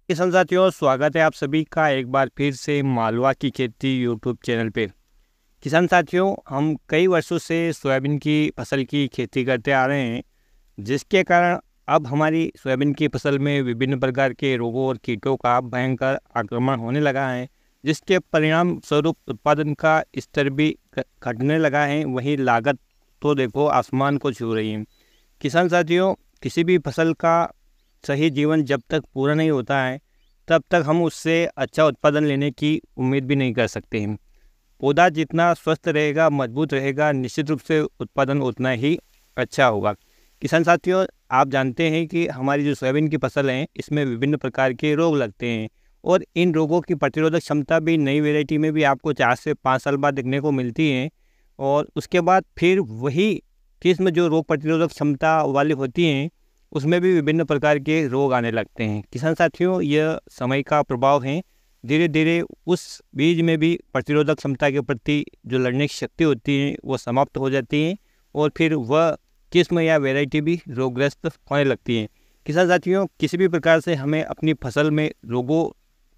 किसान साथियों, स्वागत है आप सभी का एक बार फिर से मालवा की खेती यूट्यूब चैनल पे। किसान साथियों, हम कई वर्षों से सोयाबीन की फसल की खेती करते आ रहे हैं, जिसके कारण अब हमारी सोयाबीन की फसल में विभिन्न प्रकार के रोगों और कीटों का भयंकर आक्रमण होने लगा है, जिसके परिणाम स्वरूप उत्पादन का स्तर भी घटने लगा है। वहीं लागत तो देखो आसमान को छू रही है। किसान साथियों, किसी भी फसल का सही जीवन जब तक पूरा नहीं होता है, तब तक हम उससे अच्छा उत्पादन लेने की उम्मीद भी नहीं कर सकते हैं। पौधा जितना स्वस्थ रहेगा, मजबूत रहेगा, निश्चित रूप से उत्पादन उतना ही अच्छा होगा। किसान साथियों, आप जानते हैं कि हमारी जो सोयाबीन की फसल है, इसमें विभिन्न प्रकार के रोग लगते हैं और इन रोगों की प्रतिरोधक क्षमता भी नई वैरायटी में भी आपको 4 से 5 साल बाद देखने को मिलती है। और उसके बाद फिर वही किस्म जो रोग प्रतिरोधक क्षमता वाली होती हैं, उसमें भी विभिन्न प्रकार के रोग आने लगते हैं। किसान साथियों, यह समय का प्रभाव है। धीरे धीरे उस बीज में भी प्रतिरोधक क्षमता के प्रति जो लड़ने की शक्ति होती है वो समाप्त हो जाती है और फिर वह किस्म या वैरायटी भी रोगग्रस्त होने लगती है। किसान साथियों, किसी भी प्रकार से हमें अपनी फसल में रोगों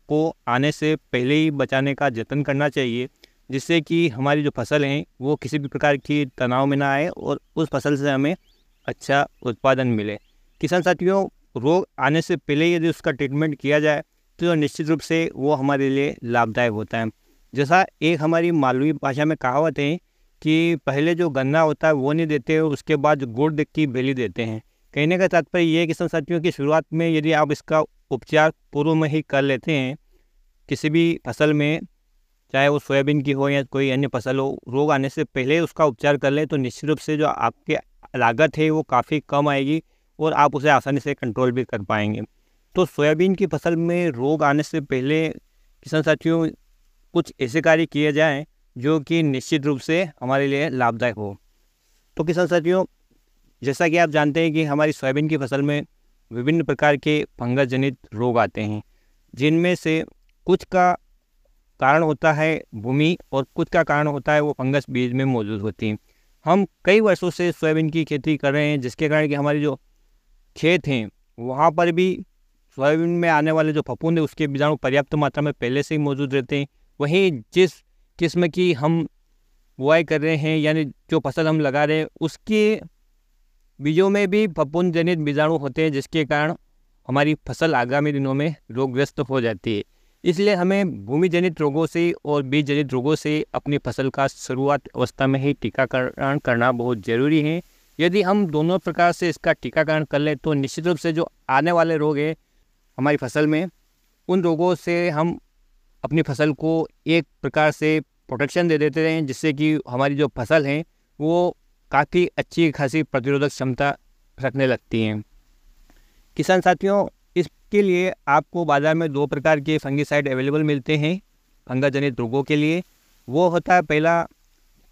को आने से पहले ही बचाने का जतन करना चाहिए, जिससे कि हमारी जो फसल है वो किसी भी प्रकार की तनाव में ना आए और उस फसल से हमें अच्छा उत्पादन मिले। किसान साथियों, रोग आने से पहले यदि उसका ट्रीटमेंट किया जाए तो निश्चित रूप से वो हमारे लिए लाभदायक होता है। जैसा एक हमारी मालवी भाषा में कहावत है कि पहले जो गन्ना होता है वो नहीं देते, उसके बाद गुड़ की बेली देते हैं। कहने का तात्पर्य ये है किसान साथियों की शुरुआत में यदि आप इसका उपचार पूर्व में ही कर लेते हैं, किसी भी फसल में, चाहे वो सोयाबीन की हो या कोई अन्य फसल हो, रोग आने से पहले उसका उपचार कर लें तो निश्चित रूप से जो आपकी लागत है वो काफ़ी कम आएगी और आप उसे आसानी से कंट्रोल भी कर पाएंगे। तो सोयाबीन की फसल में रोग आने से पहले किसान साथियों कुछ ऐसे कार्य किए जाएं जो कि निश्चित रूप से हमारे लिए लाभदायक हो। तो किसान साथियों, जैसा कि आप जानते हैं कि हमारी सोयाबीन की फसल में विभिन्न प्रकार के फंगस जनित रोग आते हैं, जिनमें से कुछ का कारण होता है भूमि और कुछ का कारण होता है वो फंगस बीज में मौजूद होती है। हम कई वर्षों से सोयाबीन की खेती कर रहे हैं, जिसके कारण कि हमारी जो खेत हैं वहाँ पर भी सोयाबीन में आने वाले जो फफूंद है उसके बीजाणु पर्याप्त मात्रा में पहले से ही मौजूद रहते हैं। वहीं जिस किस्म की हम बुआई कर रहे हैं, यानी जो फसल हम लगा रहे हैं, उसके बीजों में भी फफूंद जनित बीजाणु होते हैं, जिसके कारण हमारी फसल आगामी दिनों में रोगग्रस्त हो जाती है। इसलिए हमें भूमि जनित रोगों से और बीज जनित रोगों से अपनी फसल का शुरुआत अवस्था में ही टीकाकरण करना बहुत ज़रूरी है। यदि हम दोनों प्रकार से इसका टीकाकरण कर लें तो निश्चित रूप से जो आने वाले रोग हैं हमारी फसल में, उन रोगों से हम अपनी फसल को एक प्रकार से प्रोटेक्शन दे देते हैं, जिससे कि हमारी जो फसल है वो काफ़ी अच्छी खासी प्रतिरोधक क्षमता रखने लगती हैं। किसान साथियों, इसके लिए आपको बाज़ार में 2 प्रकार के फंगिसाइड अवेलेबल मिलते हैं फंगस जनित रोगों के लिए। वो होता है पहला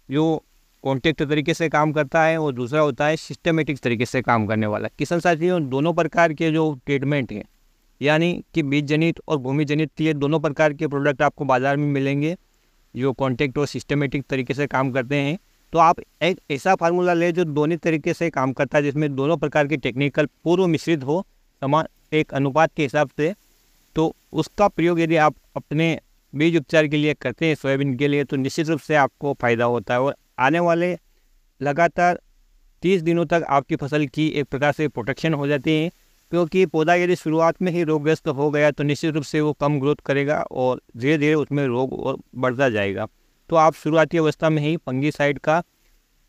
जो कॉन्टैक्ट तरीके से काम करता है और दूसरा होता है सिस्टमेटिक तरीके से काम करने वाला। किसान साथियों, दोनों प्रकार के जो ट्रीटमेंट हैं, यानी कि बीज जनित और भूमि जनित, ये दोनों प्रकार के प्रोडक्ट आपको बाज़ार में मिलेंगे जो कॉन्टैक्ट और सिस्टमेटिक तरीके से काम करते हैं। तो आप एक ऐसा फार्मूला लें जो दोनों तरीके से काम करता है, जिसमें दोनों प्रकार के टेक्निकल पूर्व मिश्रित हो समान एक अनुपात के हिसाब से। तो उसका प्रयोग यदि आप अपने बीज उपचार के लिए करते हैं सोयाबीन के लिए, तो निश्चित रूप से आपको फ़ायदा होता है और आने वाले लगातार 30 दिनों तक आपकी फसल की एक प्रकार से प्रोटेक्शन हो जाती है। क्योंकि पौधा यदि शुरुआत में ही रोगग्रस्त हो गया तो निश्चित रूप से वो कम ग्रोथ करेगा और धीरे धीरे उसमें रोग और बढ़ता जाएगा। तो आप शुरुआती अवस्था में ही फंगिसाइड का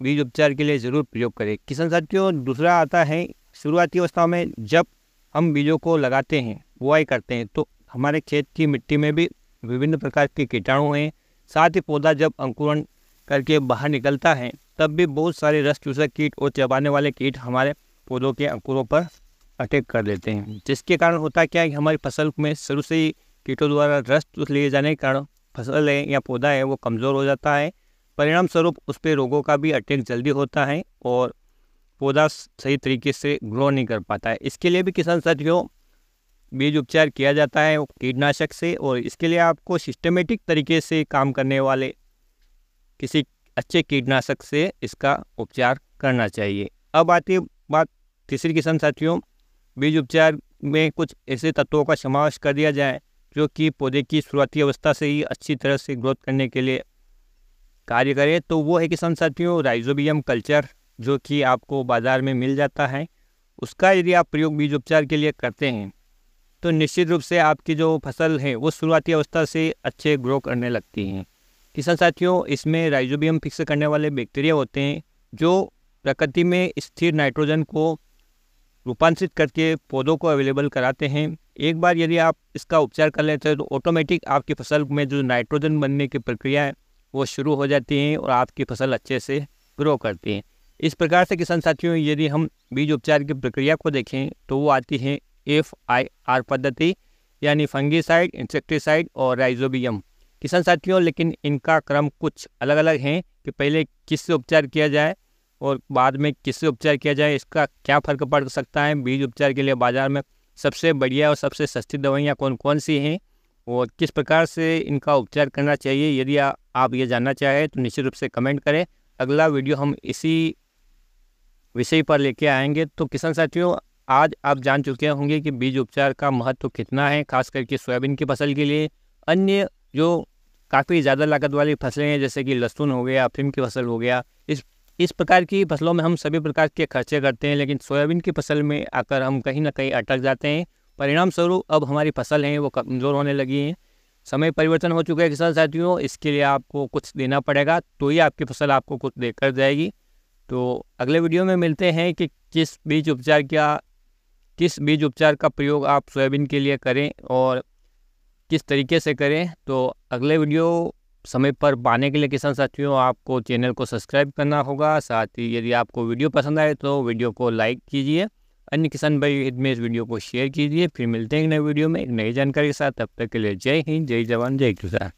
बीज उपचार के लिए ज़रूर प्रयोग करें। किसान साथियों, दूसरा आता है शुरुआती अवस्था में जब हम बीजों को लगाते हैं, बुआई करते हैं, तो हमारे खेत की मिट्टी में भी विभिन्न प्रकार के कीटाणु हैं। साथ ही पौधा जब अंकुरण करके बाहर निकलता है तब भी बहुत सारे रस चूसक कीट और चबाने वाले कीट हमारे पौधों के अंकुरों पर अटैक कर लेते हैं, जिसके कारण होता क्या है कि हमारी फसल में शुरू से ही कीटों द्वारा रस चूस लिए जाने के कारण फसल है या पौधा है वो कमज़ोर हो जाता है। परिणाम स्वरूप उस पर रोगों का भी अटैक जल्दी होता है और पौधा सही तरीके से ग्रो नहीं कर पाता है। इसके लिए भी किसान साथियों बीज उपचार किया जाता है कीटनाशक से, और इसके लिए आपको सिस्टमेटिक तरीके से काम करने वाले किसी अच्छे कीटनाशक से इसका उपचार करना चाहिए। अब आती है बात तीसरी किसान साथियों, बीज उपचार में कुछ ऐसे तत्वों का समावेश कर दिया जाए जो कि पौधे की शुरुआती अवस्था से ही अच्छी तरह से ग्रोथ करने के लिए कार्य करे, तो वो है किसान साथियों राइजोबियम कल्चर, जो कि आपको बाज़ार में मिल जाता है। उसका यदि आप प्रयोग बीज उपचार के लिए करते हैं तो निश्चित रूप से आपकी जो फसल है वो शुरुआती अवस्था से अच्छे ग्रो करने लगती हैं। किसान साथियों, इसमें राइजोबियम फिक्स करने वाले बैक्टीरिया होते हैं जो प्रकृति में स्थिर नाइट्रोजन को रूपांतरित करके पौधों को अवेलेबल कराते हैं। एक बार यदि आप इसका उपचार कर लेते हैं तो ऑटोमेटिक आपकी फसल में जो नाइट्रोजन बनने की प्रक्रिया है वो शुरू हो जाती है और आपकी फसल अच्छे से ग्रो करती है। इस प्रकार से किसान साथियों, यदि हम बीज उपचार की प्रक्रिया को देखें तो वो आती है FIR पद्धति, यानी फंगीसाइड, इंसेक्टिसाइड और राइजोबियम। किसान साथियों, लेकिन इनका क्रम कुछ अलग अलग है कि पहले किससे उपचार किया जाए और बाद में किससे उपचार किया जाए, इसका क्या फ़र्क पड़ सकता है। बीज उपचार के लिए बाज़ार में सबसे बढ़िया और सबसे सस्ती दवाइयाँ कौन कौन सी हैं और किस प्रकार से इनका उपचार करना चाहिए, यदि आप ये जानना चाहें तो निश्चित रूप से कमेंट करें। अगला वीडियो हम इसी विषय पर लेके आएंगे। तो किसान साथियों, आज आप जान चुके होंगे कि बीज उपचार का महत्व कितना है, खास करके सोयाबीन की फसल के लिए। अन्य जो काफ़ी ज़्यादा लागत वाली फसलें हैं जैसे कि लहसुन हो गया, अफीम की फसल हो गया, इस प्रकार की फसलों में हम सभी प्रकार के खर्चे करते हैं, लेकिन सोयाबीन की फसल में आकर हम कहीं ना कहीं अटक जाते हैं। परिणाम स्वरूप अब हमारी फसल है वो कमज़ोर होने लगी है। समय परिवर्तन हो चुका है किसान साथियों, इसके लिए आपको कुछ देना पड़ेगा तो ही आपकी फसल आपको कुछ देकर जाएगी। तो अगले वीडियो में मिलते हैं कि किस बीज उपचार का प्रयोग आप सोयाबीन के लिए करें और किस तरीके से करें। तो अगले वीडियो समय पर पाने के लिए किसान साथियों आपको चैनल को सब्सक्राइब करना होगा। साथ ही यदि आपको वीडियो पसंद आए तो वीडियो को लाइक कीजिए, अन्य किसान भाई हित में इस वीडियो को शेयर कीजिए। फिर मिलते हैं एक नए वीडियो में एक नई जानकारी के साथ। तब तक के लिए जय हिंद, जय जवान, जय किसान।